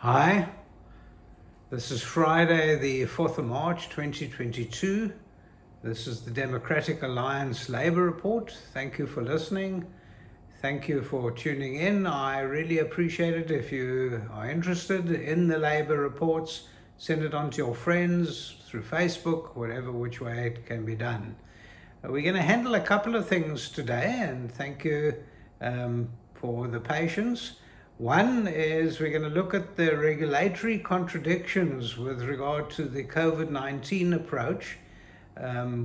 Hi, this is Friday the 4th of March 2022. This is the Democratic Alliance Labour Report. Thank you for listening. Thank you for tuning in. I really appreciate it. If you are interested in the Labour reports, send it on to your friends through Facebook, which way it can be done. We're going to handle a couple of things today, and thank you for the patience. One is we're going to look at the regulatory contradictions with regard to the COVID-19 approach,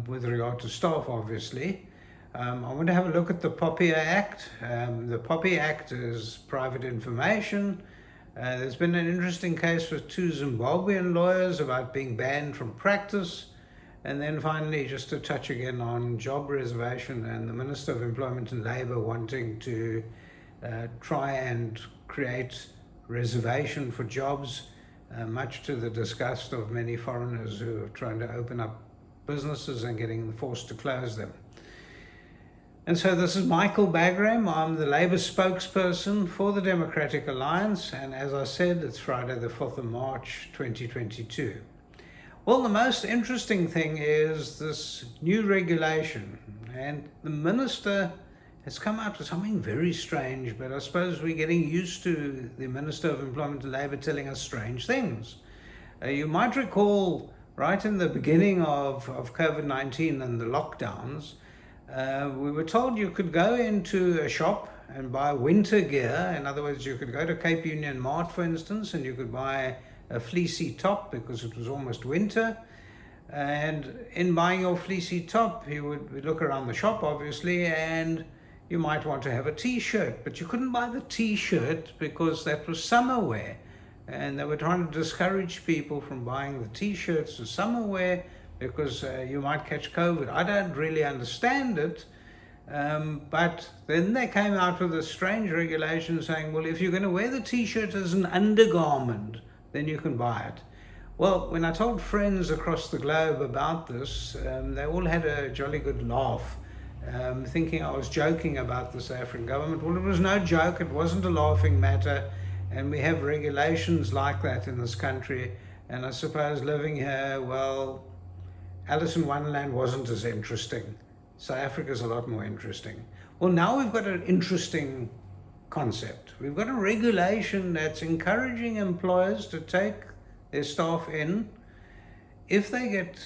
with regard to staff, obviously. I want to have a look at the POPI Act. The POPI Act is private information. There's been an interesting case with two Zimbabwean lawyers about being banned from practice. And then finally, just to touch again on job reservation and the Minister of Employment and Labour wanting to try and create reservation for jobs, much to the disgust of many foreigners who are trying to open up businesses and getting forced to close them. And so this is Michael Bagram. I'm the Labour spokesperson for the Democratic Alliance, and as I said, it's Friday the 4th of March 2022. Well, the most interesting thing is this new regulation, and the Minister has come out with something very strange, but I suppose we're getting used to the Minister of Employment and Labour telling us strange things. You might recall right in the beginning of COVID-19 and the lockdowns, we were told you could go into a shop and buy winter gear. In other words, you could go to Cape Union Mart, for instance, and you could buy a fleecy top because it was almost winter. And in buying your fleecy top, you would look around the shop, obviously, and you might want to have a t-shirt, but you couldn't buy the t-shirt because that was summer wear. And they were trying to discourage people from buying the t-shirts or summer wear because you might catch COVID. I don't really understand it, but then they came out with a strange regulation saying, well, if you're going to wear the t-shirt as an undergarment, then you can buy it. Well, when I told friends across the globe about this, they all had a jolly good laugh, thinking I was joking about the South African government. Well, it was no joke. It wasn't a laughing matter. And we have regulations like that in this country. And I suppose living here, well, Alice in Wonderland wasn't as interesting. South Africa's a lot more interesting. Well, now we've got an interesting concept. We've got a regulation that's encouraging employers to take their staff in if they get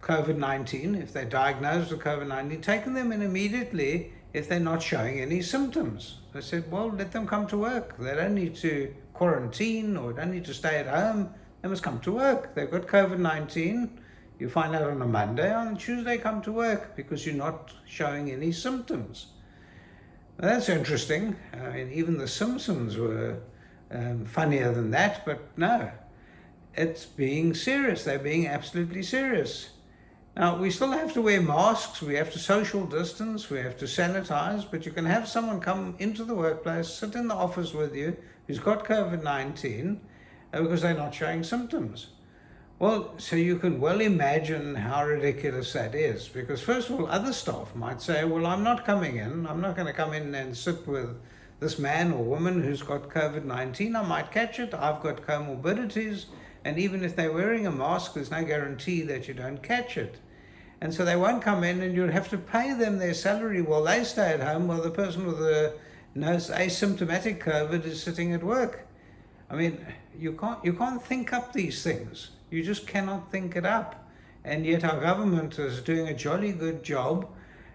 COVID-19, if they're diagnosed with COVID-19, taking them in immediately if they're not showing any symptoms. They said, well, let them come to work. They don't need to quarantine or don't need to stay at home. They must come to work. They've got COVID-19. You find out on a Monday, on Tuesday come to work because you're not showing any symptoms. Now, that's interesting. I mean, even the Simpsons were funnier than that, but no, it's being serious. They're being absolutely serious. Now, we still have to wear masks, we have to social distance, we have to sanitize, but you can have someone come into the workplace, sit in the office with you, who's got COVID-19, because they're not showing symptoms. Well, so you can well imagine how ridiculous that is, because first of all, other staff might say, well, I'm not coming in, I'm not going to come in and sit with this man or woman who's got COVID-19, I might catch it, I've got comorbidities, and even if they're wearing a mask, there's no guarantee that you don't catch it. And so they won't come in, and you'll have to pay them their salary while they stay at home, while the person with the asymptomatic COVID is sitting at work. I mean, you can't think up these things. You just cannot think it up. And yet our government is doing a jolly good job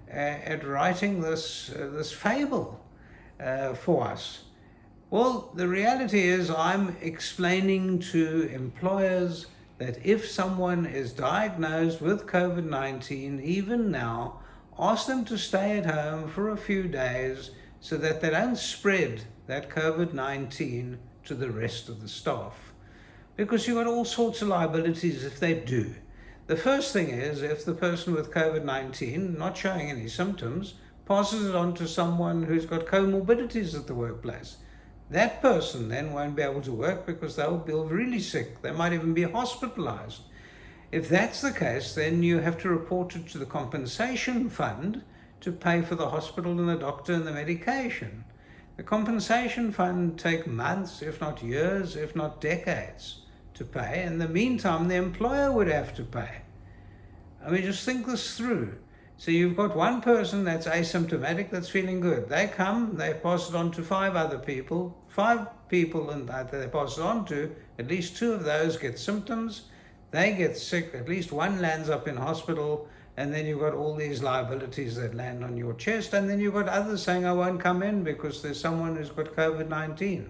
at writing this fable for us. Well, the reality is I'm explaining to employers that if someone is diagnosed with COVID-19, even now, ask them to stay at home for a few days so that they don't spread that COVID-19 to the rest of the staff. Because you've got all sorts of liabilities if they do. The first thing is if the person with COVID-19, not showing any symptoms, passes it on to someone who's got comorbidities at the workplace. That person then won't be able to work because they'll be really sick. They might even be hospitalized. If that's the case, then you have to report it to the compensation fund to pay for the hospital and the doctor and the medication. The compensation fund take months, if not years, if not decades to pay. In the meantime, the employer would have to pay. I mean, just think this through. So you've got one person that's asymptomatic, that's feeling good. They come, they pass it on to 5 other people. 5 people and that they pass it on to, at least 2 of those get symptoms. They get sick, at least 1 lands up in hospital, and then you've got all these liabilities that land on your chest, and then you've got others saying, I won't come in because there's someone who's got COVID-19.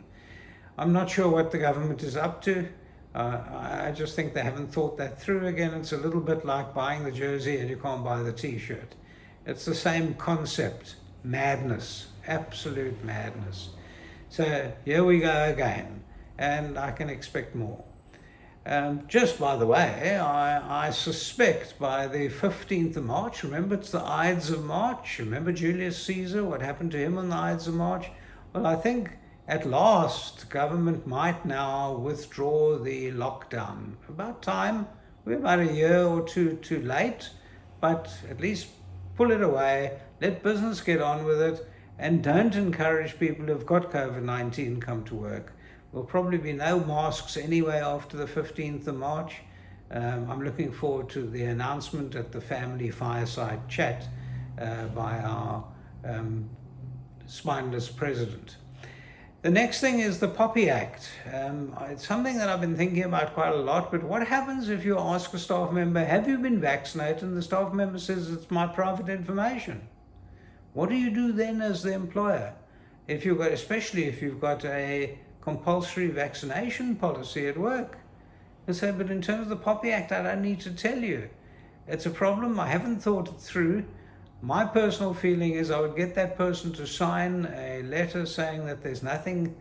I'm not sure what the government is up to. I just think they haven't thought that through. Again, it's a little bit like buying the jersey and you can't buy the t-shirt. It's the same concept. Madness, absolute madness. So here we go again, and I can expect more. Just by the way, I suspect by the 15th of March, remember it's the Ides of March, remember Julius Caesar, what happened to him on the Ides of March? Well, I think at last government might now withdraw the lockdown. About time. We're about a year or two too late, but at least pull it away, let business get on with it, and don't encourage people who've got COVID-19 come to work. There'll probably be no masks anyway after the 15th of March. I'm looking forward to the announcement at the family fireside chat by our spineless president. The next thing is the Poppy Act. It's something that I've been thinking about quite a lot, but what happens if you ask a staff member, have you been vaccinated? And the staff member says, it's my private information. What do you do then as the employer? If you've got, especially if you've got a compulsory vaccination policy at work. They say, but in terms of the Poppy Act, I don't need to tell you. It's a problem. I haven't thought it through. My personal feeling is I would get that person to sign a letter saying that there's nothing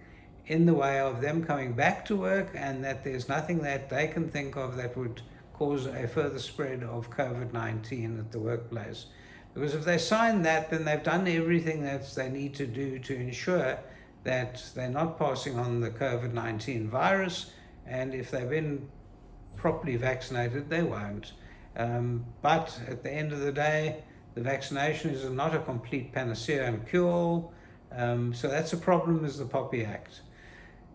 in the way of them coming back to work and that there's nothing that they can think of that would cause a further spread of COVID-19 at the workplace. Because if they sign that, then they've done everything that they need to do to ensure that they're not passing on the COVID-19 virus, and if they've been properly vaccinated, they won't. But at the end of the day, the vaccination is not a complete panacea and cure-all, so that's a problem, is the Poppy Act.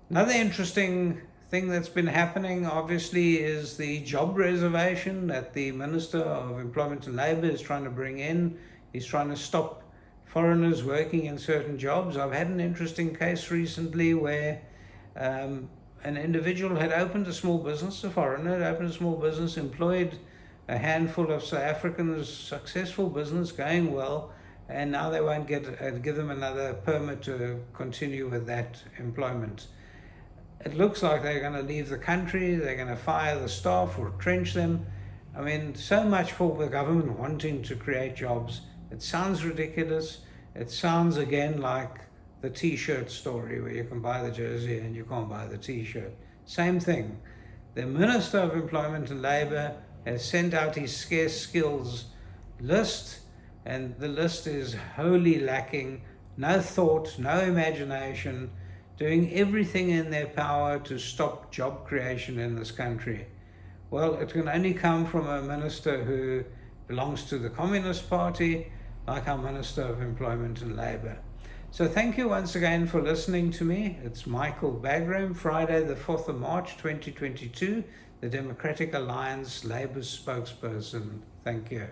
Another interesting thing that's been happening, obviously, is the job reservation that the Minister of Employment and Labour is trying to bring in. He's trying to stop foreigners working in certain jobs. I've had an interesting case recently where an individual had opened a small business, a foreigner had opened a small business, employed a handful of South Africans, successful business, going well, and now they won't give them another permit to continue with that employment. It looks like they're going to leave the country, they're going to fire the staff or retrench them. I mean, so much for the government wanting to create jobs. It sounds ridiculous. It sounds again like the t-shirt story where you can buy the jersey and you can't buy the t-shirt. Same thing. The Minister of Employment and Labour has sent out his scarce skills list, and the list is wholly lacking. No thought, no imagination, doing everything in their power to stop job creation in this country. Well, it can only come from a minister who belongs to the Communist Party, like our Minister of Employment and Labour. So thank you once again for listening to me. It's Michael Bagram, Friday the 4th of March 2022, the Democratic Alliance Labour spokesperson. Thank you.